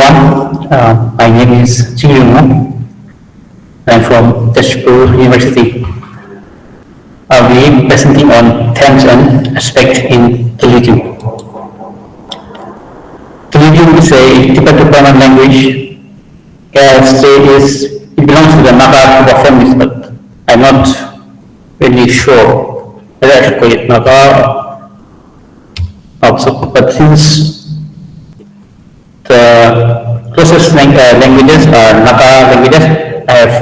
everyone. My name is Shakir. I'm from Teshpur University. I'll be presenting on tense and aspect in Telugu. Telugu is a Tibeto-Burman language. It belongs to the Naga family, but I'm not really sure whether I should call it Naga also. But since the closest languages are Naga languages, I have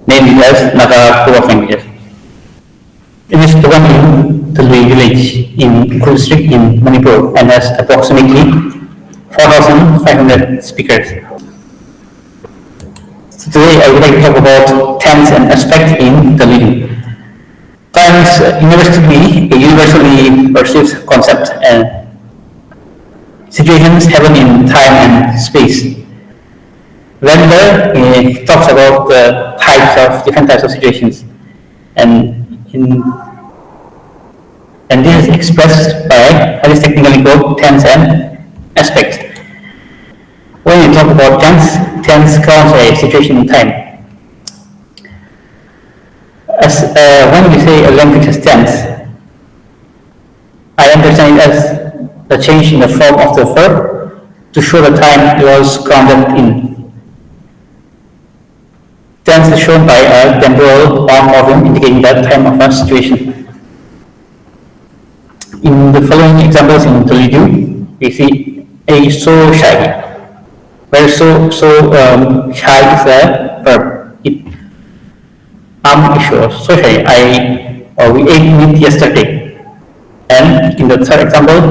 named it as Naga languages. It is spoken in Tulwi village in Kul district in Manipur and has approximately 4,500 speakers. So today I would like to talk about tense and aspect in Telugu. Time is universally perceived concept, and situations happen in time and space. Render talks about the different types of situations, and this is expressed by what is technically called tense and aspect. When we talk about tense counts a situation in time. When we say a language has tense, I understand it as the change in the form of the verb to show the time it was counted in. Tense is shown by a temporal form morpheme indicating the time of a situation. In the following examples in Telugu, we see a so shy, where so shy is a verb. So shy. We ate meat yesterday. And in the third example,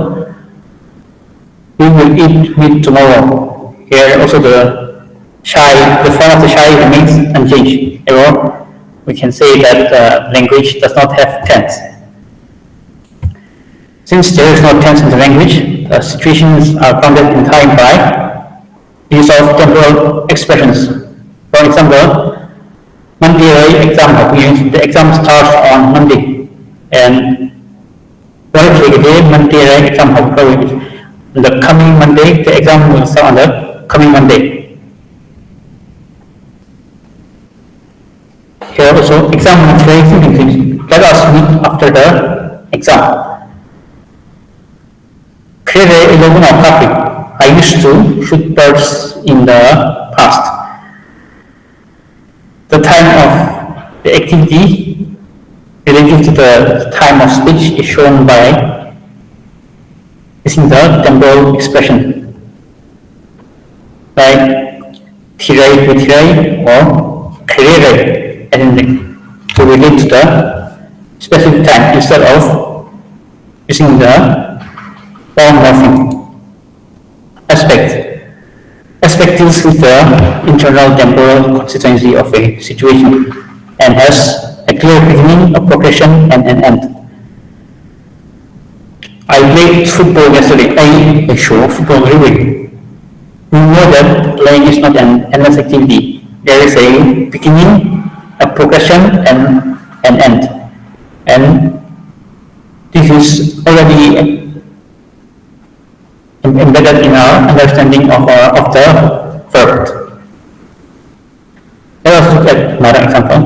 we will eat meat tomorrow. Here also the form of the shy remains unchanged. Or we can say that the language does not have tense. Since there is no tense in the language, the situations are counted in time by use of temporal expressions. For example, Monday exam means the exam starts on Monday, and Monday exam the coming Monday, the exam will start on the coming Monday. Here also, exam is very simple. Let us meet after the exam. Create a logo of topic. I used to shoot birds in the past. The time of the activity relative to the time of speech is shown by using the temporal expression, like thirai with thirai or khere to relate to the specific time instead of using the form morpheme. Aspect deals with the internal temporal consistency of a situation and has a clear beginning, a progression, and an end. I played football yesterday. I show football every week. We know that playing is not an endless activity. There is a beginning, a progression, and an end. And this is already embedded in our understanding of the verb. Let us look at another example.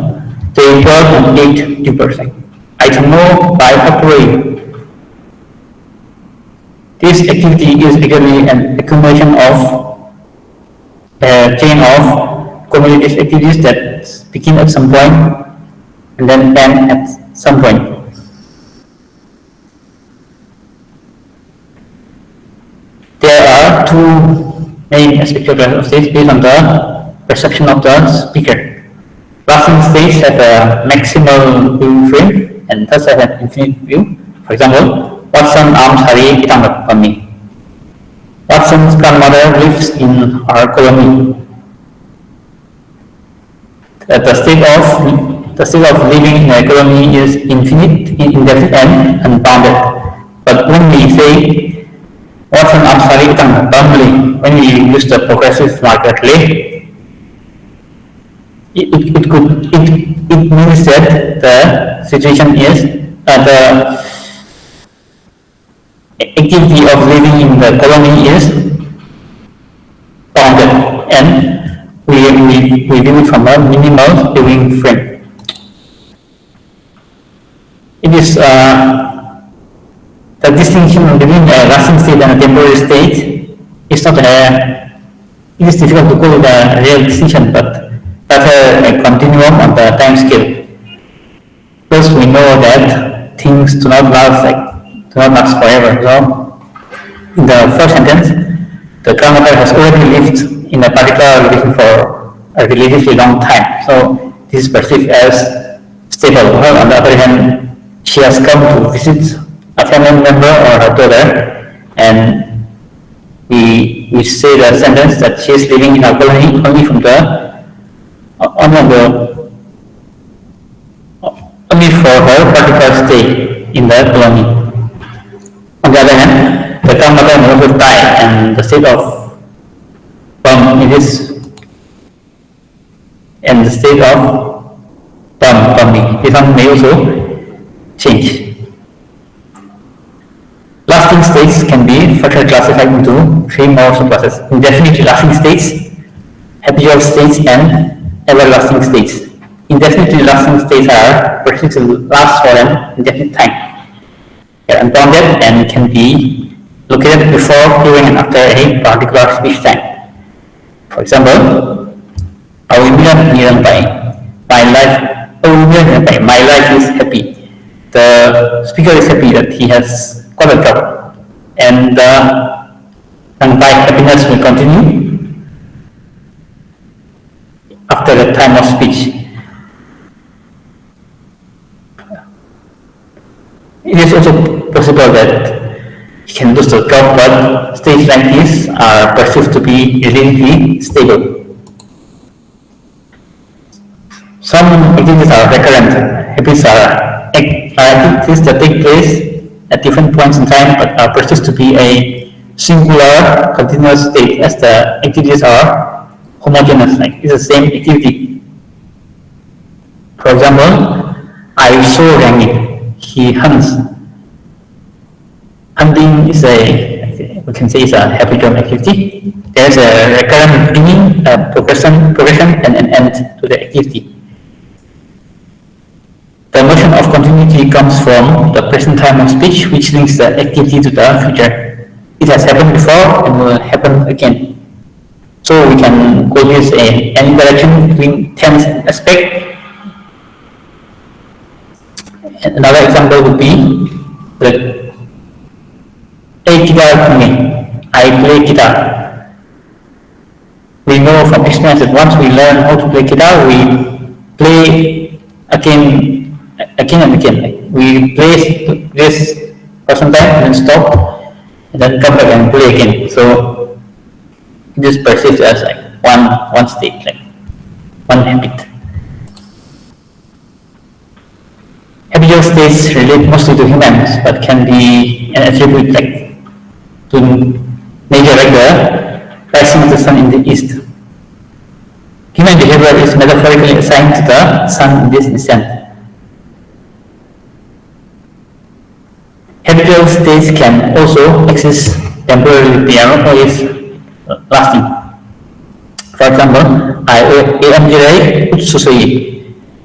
They brought and ate 2%. I can know by operating. This activity is actually an accumulation of a chain of cumulative activities that begin at some point and then end at some point. There are two main aspects of this based on the perception of the speaker. Laughing states have a maximal viewing frame and thus have an infinite view. For example, Watson's arms hari ditangkap kami. Watson's grandmother lives in our colony. The state of living in a colony is infinite, indefinite, and unbounded. But when we say Watson arms hari ditangkap kami, when we use the progressive marker delay, it means that the situation is the activity of living in the colony is bounded, and we view it from a minimal living frame. It is the distinction between a lasting state and a temporary state is not it is difficult to call the real distinction, but rather a continuum on the time scale. Because we know that things do not last forever. So, in the first sentence, the grandmother has already lived in a particular location for a relatively long time. So, this is perceived as stable. While on the other hand, she has come to visit a family member or her daughter, and we say the sentence that she is living in a colony only for her particular stay in the colony. On the other hand, the grandmother may also die, and the state of this one may also change. Lasting states can be further classified into three more subclasses: indefinitely lasting states, habitual states, and everlasting states. Indefinitely lasting states are perceived to last for an indefinite time. They are unbounded and can be located before, during, and after a particular speech time. For example, my life is happy. The speaker is happy that he has got a job, and by happiness will continue after the time of speech. It is also possible that he can lose the job, but states like this are perceived to be relatively stable. Some activities are recurrent. Habits are activities that take place at different points in time, but are perceived to be a singular, continuous state, as the activities are homogeneous, like it's the same activity. For example, I saw Rangi. He hunts. Hunting is we can say, is a habitual activity. There is a recurrent beginning, progression, and an end to the activity. The notion of continuity comes from the present time of speech, which links the activity to the future. It has happened before and will happen again. So we can call this an interaction between tense and aspect. Another example would be the play guitar to me. I play guitar. We know from experience that once we learn how to play guitar, we play again and again. We play this for some time and then stop, and then come back and play again. So this perceived as like one state, like one habit. Habitual states relate mostly to humans, but can be an attribute like to nature, like the rising of the sun in the east. Human behavior is metaphorically assigned to the sun in this instant. Habitual states can also exist temporarily. They are not always lasting. For example, AMJ Utsusui.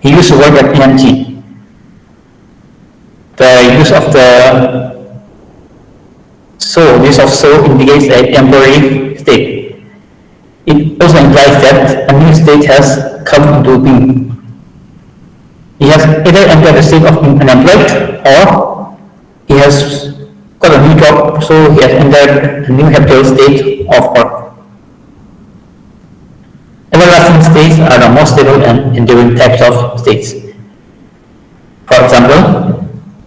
He used to work at PMG. The use of so indicates a temporary state. It also implies that a new state has come into being. He has either entered a state of unemployed, or he has got a new job, so he has entered a new habitual state of work. Everlasting states are the most stable and enduring types of states. For example,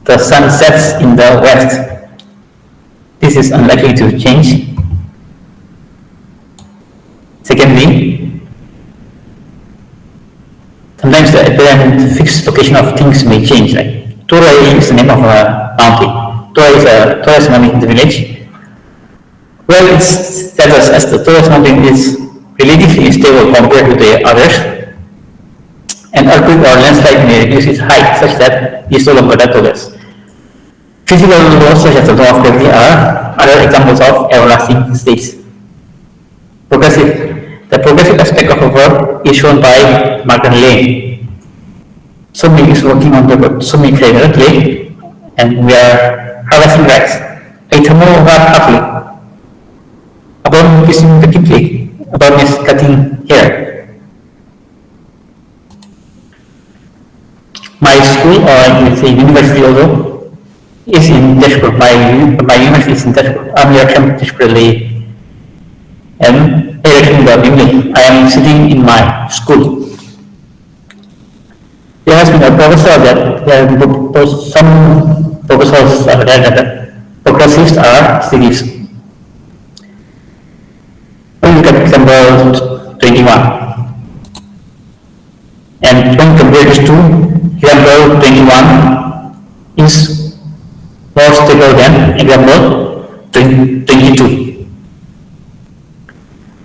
the sun sets in the west. This is unlikely to change. Secondly, sometimes the apparent fixed location of things may change. Like Torai is the name of a mountain. Torai is a tallest mountain in the village. Well, its status as the tallest mountain is relatively stable compared to the others. An earthquake or landslide may reduce its height such that it is no longer the tallest. Physical laws such as the law of gravity are other examples of everlasting states. Progressive. The progressive aspect of a verb is shown by marker lane. Sumi is working on the verb. Sumi currently, and we are harvesting rice. Aitamo rat happily. Abon fishing the kipli. Abon is cutting hair. My school, or let's say university also, is in Dashboard. My university is in Dashboard. I'm here from Dashboard. And I am sitting in my school. There has been a proposal that some proposals are there that progressives are series. Look at example 21. And when compared to example 21 is more stable than example 22.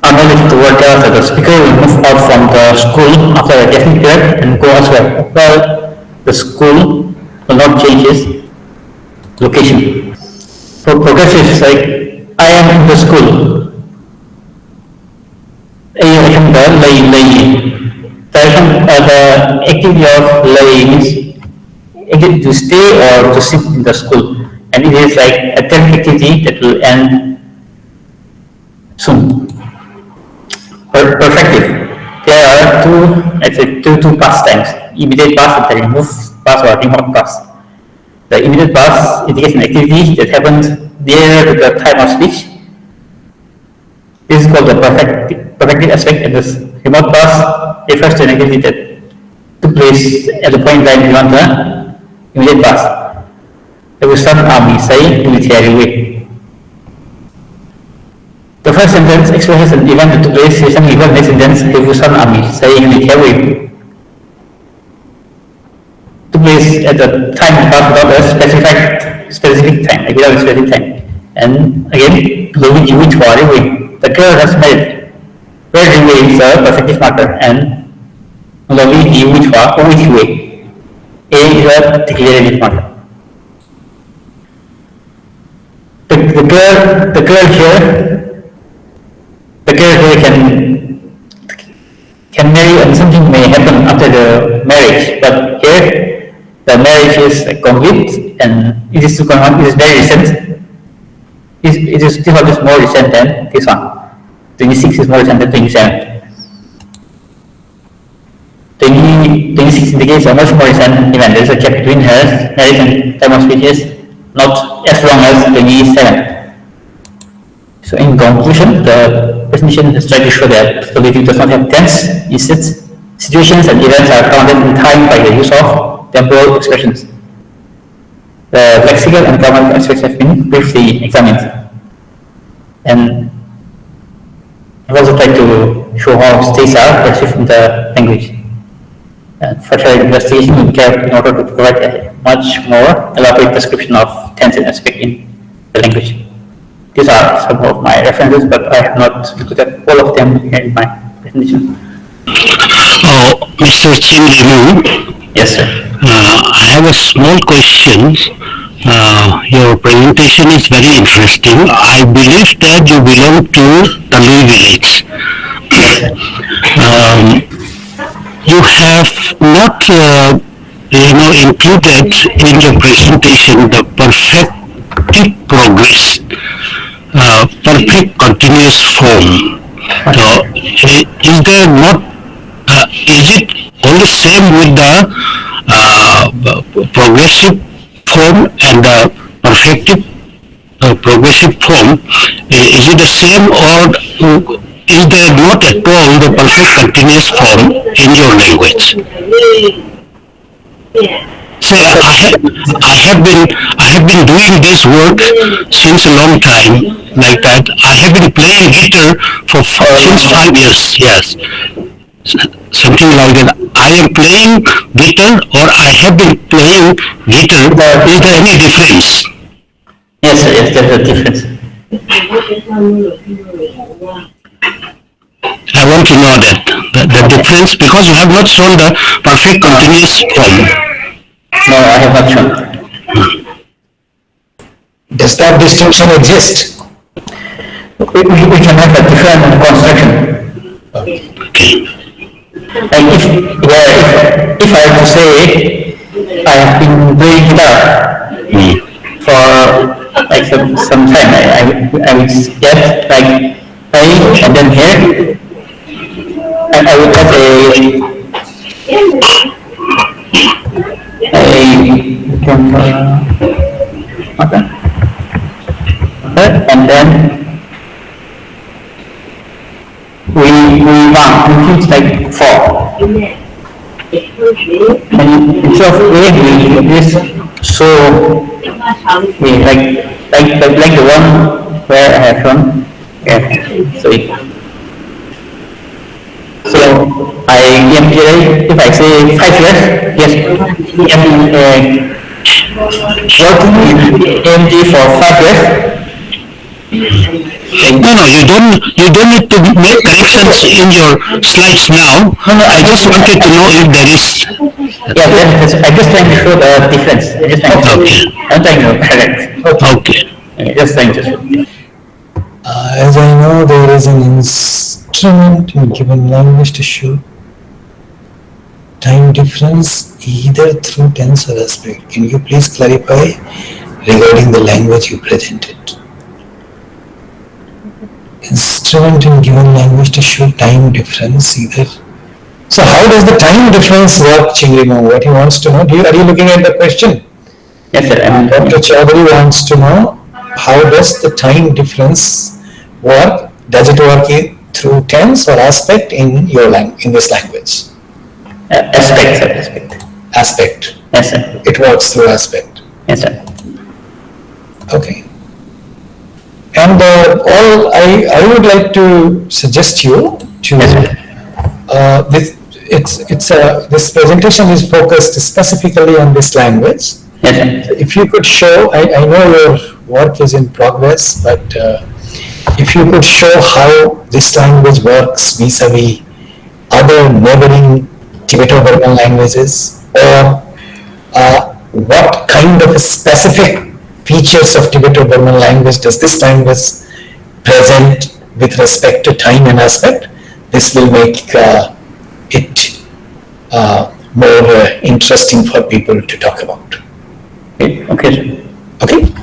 Analyze the word tells that the speaker will move out from the school after a definite period and go elsewhere. Well, the school will not change its location. For progressives, like I am in the school. The activity of laying is to stay or to sit in the school, and it is like a temp activity that will end soon. Perfective. There are two past tense: immediate past and the removed past or remote past. The immediate past indicates an activity that happened near the time of speech. This is called the perfective aspect, and this remote past refers to an activity that took place at the point in time beyond the immediate past. There was some army, say, military way. The first sentence expresses an event that took place recently. The next sentence, Revolution Army, saying military, took place at the time without a specific time, like without a specific time. And again, which the girl has married. Where is a perfective marker, and which way. A is a declarative marker. The girl here can marry, and something may happen after the marriage, but here the marriage is complete and it is very recent. This one is more recent than this one. 26 is more recent than 27. 26 indicates a much more recent event. There is a gap between her marriage and time of speech is not as long as 27. So in conclusion, the presentation is trying to show that probability does not have tense. Instead, situations and events are counted in time by the use of temporal expressions. The lexical and grammatical aspects have been briefly examined. And I've also tried to show how states are perceived in the language. And further investigation will be carried in order to provide a much more elaborate description of tense and aspect in the language. These are some of my references, but I have not looked at all of them here in my presentation. Mr. Chin, yes, sir. I have a small question. Your presentation is very interesting. I believe that you belong to Tamil village. You have not, included in your presentation the perfective progress, perfect continuous form. So, is there not? Is it only same with the progressive form and the perfective progressive form? Is it the same, or is there not at all the perfect continuous form in your language? Say, I have been doing this work since a long time, like that. I have been playing guitar since 5 years. Yes, something like that. I am playing guitar, or I have been playing guitar. Is there any difference? Yes, sir. Yes, there's a difference. I want to know the difference, because you have not shown the perfect continuous form. No, I have not shown. Does that distinction exist? we can have a different construction. Okay. Like if I have to say I have been playing guitar for like some time, I will get like A and then here, and I will get and then we want like 4. And instead of A, we use so like the one where I have shown. Yeah. So I if I say 5 years, yes, working in AMG for 5 years. No, you don't need to make corrections in your slides now. I just wanted to know if there is. Yeah, I just trying to show the difference. I'm trying to correct. Okay. Just trying to show. As I know, there is an instrument in given language to show time difference either through tense or aspect. Can you please clarify regarding the language you presented? Instrument in given language to show time difference either. So how does the time difference work, Chingrimo? What he wants to know? Are you looking at the question? Yes, sir. Dr. Chaudhary wants to know how does the time difference work? Does it work through tense or aspect in this language? Aspect, sir. Aspect. Aspect. Yes, sir. It works through aspect. Yes, sir. Okay. And I would like to suggest you to this presentation is focused specifically on this language. Yes, sir. If you could show, I know your work is in progress, but if you could show how this language works vis-a-vis other neighboring Tibeto-Burman languages, or what kind of specific features of Tibeto-Burman language does this language present with respect to time and aspect, this will make it more interesting for people to talk about. Okay, sir. Okay?